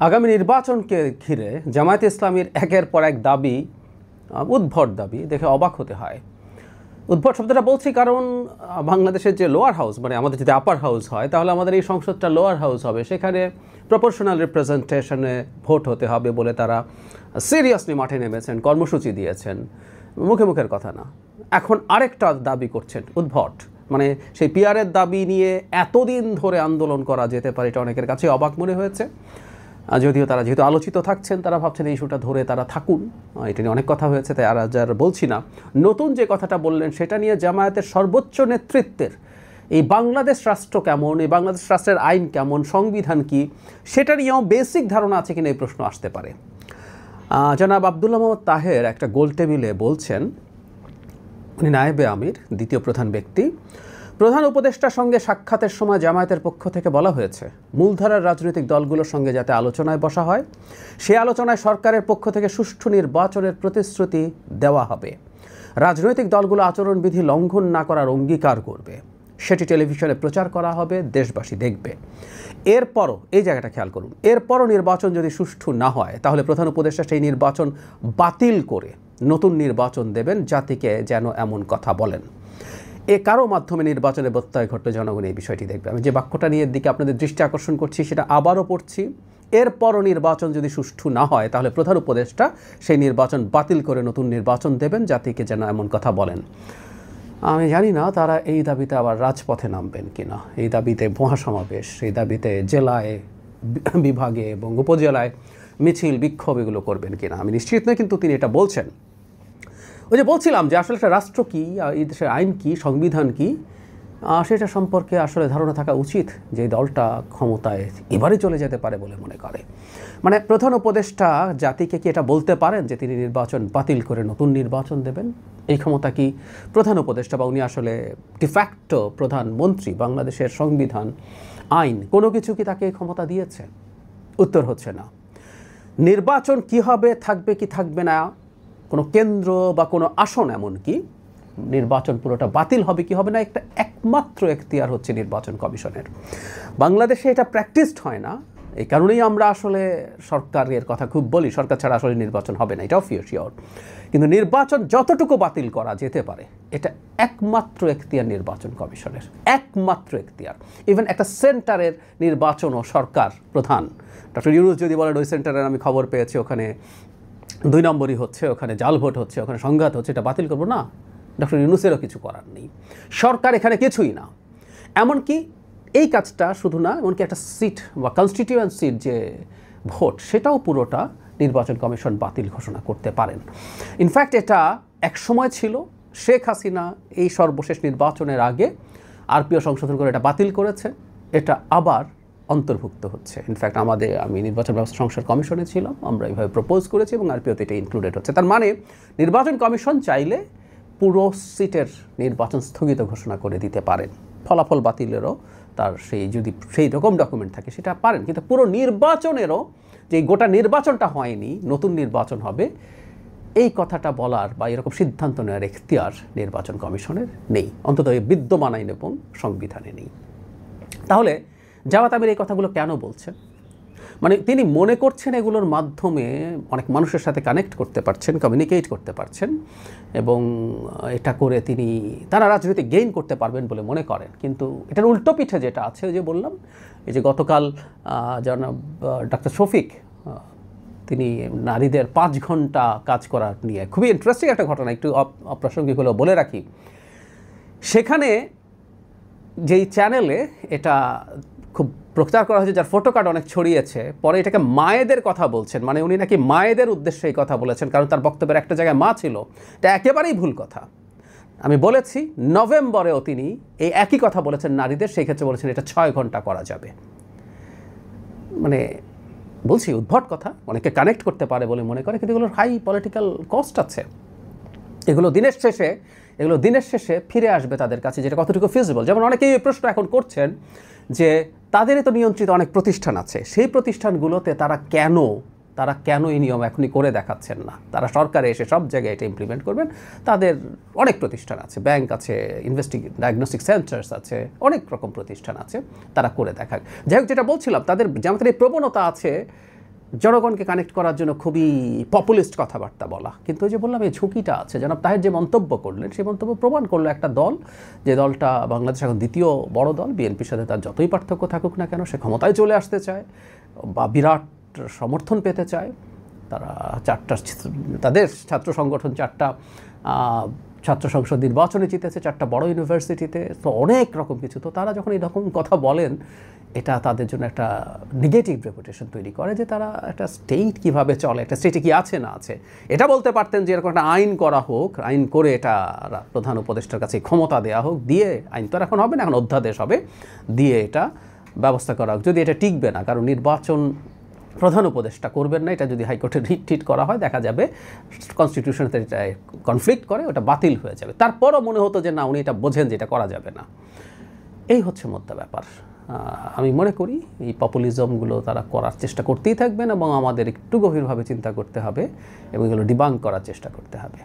আগামী নির্বাচনকে ঘিরে জামায়াতে ইসলামীর একের পর এক দাবি, উদ্ভট দাবি দেখে অবাক হতে হয়। উদ্ভট শব্দটা বলছি কারণ বাংলাদেশের যে লোয়ার হাউস, মানে আমাদের যদি আপার হাউস হয় তাহলে আমাদের এই সংসদটা লোয়ার হাউস হবে, সেখানে প্রপোর্শনাল রিপ্রেজেন্টেশনে ভোট হতে হবে বলে তারা সিরিয়াসলি মাঠে নেমেছেন, কর্মসূচি দিয়েছেন, মুখে মুখের কথা না। এখন আরেকটা দাবি করছেন উদ্ভট, মানে সেই পিআরের দাবি নিয়ে এতদিন ধরে আন্দোলন করা যেতে পারে এটা অনেকের কাছে অবাক মনে হয়েছে। যদিও তারা যেহেতু আলোচিত থাকছেন, তারা ভাবছেন এই ইস্যুটা ধরে তারা থাকুন, এটা নিয়ে অনেক কথা হয়েছে, তাই আর বলছি না। নতুন যে কথাটা বললেন সেটা নিয়ে জামায়াতের সর্বোচ্চ নেতৃত্বের এই বাংলাদেশ রাষ্ট্র কেমন, এই বাংলাদেশ রাষ্ট্রের আইন কেমন, সংবিধান কি, সেটা নিয়েও বেসিক ধারণা আছে কিনা এই প্রশ্ন আসতে পারে। জনাব আবদুল্লাহ মোহাম্মদ তাহের একটা গোল টেবিলে বলছেন, উনি নায়েবে আমির, দ্বিতীয় প্রধান ব্যক্তি, প্রধান উপদেষ্টার সঙ্গে সাক্ষাতের সময় জামায়াতের পক্ষ থেকে বলা হয়েছে মূলধারার রাজনৈতিক দলগুলোর সঙ্গে যাতে আলোচনায় বসা হয়, সে আলোচনায় সরকারের পক্ষ থেকে সুষ্ঠু নির্বাচনের প্রতিশ্রুতি দেওয়া হবে। রাজনৈতিক দলগুলো আচরণবিধি লঙ্ঘন না করার অঙ্গীকার করবে, সেটি টেলিভিশনে প্রচার করা হবে, দেশবাসী দেখবে। এরপরও এই জায়গাটা খেয়াল করুন, এরপরও নির্বাচন যদি সুষ্ঠু না হয় তাহলে প্রধান উপদেষ্টা সেই নির্বাচন বাতিল করে নতুন নির্বাচন দেবেন, জাতিকে যেন এমন কথা বলেন। কারো মাধ্যমে নির্বাচনে ব্যত্যয় ঘটলে জনগণ এই বিষয়টি দেখবে। আমি যে বাক্যটা নিয়ে দিকে আপনাদের দৃষ্টি আকর্ষণ করছি সেটা আবারও পড়ছি, এরপরও নির্বাচন যদি সুষ্ঠু না হয় তাহলে প্রধান উপদেষ্টা সেই নির্বাচন বাতিল করে নতুন নির্বাচন দেবেন, জাতিকে যেন এমন কথা বলেন। আমি জানি না তারা এই দাবিতে আবার রাজপথে নামবেন কিনা, এই দাবিতে মহাসমাবেশ, এই দাবিতে জেলায়, বিভাগে এবং উপজেলায় মিছিল বিক্ষোভ এগুলো করবেন কিনা আমি নিশ্চিত নই, কিন্তু তিনি এটা বলছেন। ওই যে বলছিলাম যে আসলে একটা রাষ্ট্র কী, এই দেশের আইন কী, সংবিধান কী, সেটা সম্পর্কে আসলে ধারণা থাকা উচিত যে দলটা ক্ষমতায় এবারে চলে যেতে পারে বলে মনে করে। মানে প্রধান উপদেষ্টা জাতিকে কি এটা বলতে পারেন যে তিনি নির্বাচন বাতিল করে নতুন নির্বাচন দেবেন? এই ক্ষমতা কি প্রধান উপদেষ্টা, বা উনি আসলে ডিফ্যাক্টো প্রধানমন্ত্রী, বাংলাদেশের সংবিধান, আইন, কোনো কিছু কি তাকে এই ক্ষমতা দিয়েছে? উত্তর হচ্ছে না। নির্বাচন কি হবে, থাকবে কি থাকবে না, কোনো কেন্দ্র বা কোনো আসন, এমনকি নির্বাচন পুরোটা বাতিল হবে কি হবে না, একটা একমাত্র এখতিয়ার হচ্ছে নির্বাচন কমিশনের। বাংলাদেশে এটা প্র্যাকটিসড হয় না, এই কারণেই আমরা আসলে সরকারের কথা খুব বলি, সরকার ছাড়া আসলে নির্বাচন হবে না, এটাও শিওর। কিন্তু নির্বাচন যতটুকু বাতিল করা যেতে পারে এটা একমাত্র এখতিয়ার নির্বাচন কমিশনের, একমাত্র এখতিয়ার। ইভেন একটা সেন্টারের নির্বাচনও সরকার প্রধান, ডক্টর ইউনূস যদি বলেন ওই সেন্টারের আমি খবর পেয়েছি ওখানে 2 নম্বরই হচ্ছে, ওখানে জাল ভোট হচ্ছে, ওখানে সংঘাত হচ্ছে, এটা বাতিল করবো না? ডক্টর ইউনূসেরও কিছু করার নেই, সরকার এখানে কিছুই না। এমনকি এই কাজটা শুধু না, এমনকি একটা সিট বা কনস্টিটিউয়েন্সির যে ভোট সেটাও পুরোটা নির্বাচন কমিশন বাতিল ঘোষণা করতে পারেন। ইনফ্যাক্ট এটা এক সময় ছিল, শেখ হাসিনা এই সর্বশেষ নির্বাচনের আগে আরপিও সংশোধন করে এটা বাতিল করেছে, এটা আবার অন্তর্ভুক্ত হচ্ছে। ইনফ্যাক্ট আমি নির্বাচন ব্যবস্থা সংস্কার কমিশনে ছিলাম, আমরা এইভাবে প্রপোজ করেছি এবং আরপিওতে এটা ইনক্লুডেড হচ্ছে। তার মানে নির্বাচন কমিশন চাইলে পুরো সিটের নির্বাচন স্থগিত ঘোষণা করে দিতে পারেন, ফলাফল বাতিলেরও তার যদি সেই রকম ডকুমেন্ট থাকে সেটা পারেন, কিন্তু পুরো নির্বাচনেরও যে গোটা নির্বাচনটা হয়নি, নতুন নির্বাচন হবে, এই কথাটা বলার বা এরকম সিদ্ধান্ত নেওয়ার এখতিয়ার নির্বাচন কমিশনের নেই, অন্তত বিদ্যমান আইন এবং সংবিধানে নেই। তাহলে জামাত আমির এই কথাগুলো কেন বলছেন? মানে তিনি মনে করছেন এগুলোর মাধ্যমে অনেক মানুষের সাথে কানেক্ট করতে পারছেন, কমিউনিকেট করতে পারছেন, এবং এটা করে তারা রাজনৈতিক গেইন করতে পারবেন বলে মনে করেন। কিন্তু এটার উল্টো পিঠে যেটা আছে, ওই যে বললাম, এই যে গতকাল জনাব ডাক্তার শফিক, তিনি নারীদের 5 ঘন্টা কাজ করার নিয়ে খুবই ইন্টারেস্টিং একটা ঘটনা, একটু অপ্রাসঙ্গিক হলেও বলে রাখি। সেখানে যেই চ্যানেলে এটা খুব প্রচার করা হয়েছে, যার ফটো কার্ড অনেক ছড়িয়েছে, পরে এটাকে মায়েদের কথা বলছেন, মানে উনি নাকি মায়েদের উদ্দেশ্যে এই কথা বলেছেন, কারণ তার বক্তব্যের একটা জায়গায় মা ছিল। এটা একেবারেই ভুল কথা। আমি বলেছি নভেম্বরেও তিনি এই একই কথা বলেছেন নারীদের, সেই ক্ষেত্রে বলেছেন এটা 6 ঘন্টা করা যাবে। মানে বলছি উদ্ভট কথা, অনেকে কানেক্ট করতে পারে বলে মনে করে, কিন্তু এগুলোর হাই পলিটিক্যাল কস্ট আছে। এগুলো দিনের শেষে ফিরে আসবে তাদের কাছে, যেটা কতটুকু ফিজিবল। যেমন অনেকেই এই প্রশ্ন এখন করছেন যে তাদেরই তো নিয়ন্ত্রিত অনেক প্রতিষ্ঠান আছে, সেই প্রতিষ্ঠানগুলোতে তারা কেন এই নিয়ম এখনই করে দেখাচ্ছেন না? তারা সরকারে এসে সব জায়গায় এটা ইমপ্লিমেন্ট করবেন, তাদের অনেক প্রতিষ্ঠান আছে, ব্যাংক আছে, ডায়াগনস্টিক সেন্টার্স আছে, অনেক রকম প্রতিষ্ঠান আছে, তারা করে দেখাক। যাই হোক, যেটা বলছিলাম, তাদের জামাতের এই প্রবণতা আছে জনগণকে কানেক্ট করার জন্য খুবই পপুলিস্ট কথাবার্তা বলা। কিন্তু ওই যে বললাম এই ঝুঁকিটা আছে। জনাব তাহের যে মন্তব্য করলেন সেই মন্তব্য প্রমাণ করলো একটা দল, যে দলটা বাংলাদেশ এখন দ্বিতীয় বড় দল, বিএনপির সাথে তার যতই পার্থক্য থাকুক না কেন, সে ক্ষমতায় চলে আসতে চায় বা বিরাট সমর্থন পেতে চায়। তারা তাদের ছাত্র সংগঠন 4টা ছাত্র সংসদ নির্বাচনে জিতেছে, 4টা বড় ইউনিভার্সিটিতে, তো অনেক রকম কিছু। তো তারা যখন এরকম কথা বলেন, এটা তাদের জন্য একটা নেগেটিভ রেপুটেশন তৈরি করে, যে তারা একটা স্টেট কীভাবে চলে, একটা স্টেটে কি আছে না আছে। এটা বলতে পারতেন যে এরকম একটা আইন করা হোক, আইন করে এটা প্রধান উপদেষ্টার কাছে ক্ষমতা দেওয়া হোক, দিয়ে আইন তো এখন হবে না, এখন অধ্যাদেশ হবে, দিয়ে এটা ব্যবস্থা করা হোক। যদি এটা টিকবে না, কারণ নির্বাচন প্রধান উপদেষ্টা করবেন না, এটা যদি হাইকোর্টে রিট করা হয়, দেখা যাবে কনস্টিটিউশনতে এটা কনফ্লিক্ট করে, ওটা বাতিল হয়ে যাবে। তারপরও মনে হতো যে না, উনি এটা বোঝেন যে এটা করা যাবে না। এই হচ্ছে মোদ্দা ব্যাপার। আমি মনে করি এই পপুলিজমগুলো তারা করার চেষ্টা করতেই থাকবেন, এবং আমাদের একটু গভীরভাবে চিন্তা করতে হবে এবং এগুলো ডিবাঙ্ক করার চেষ্টা করতে হবে।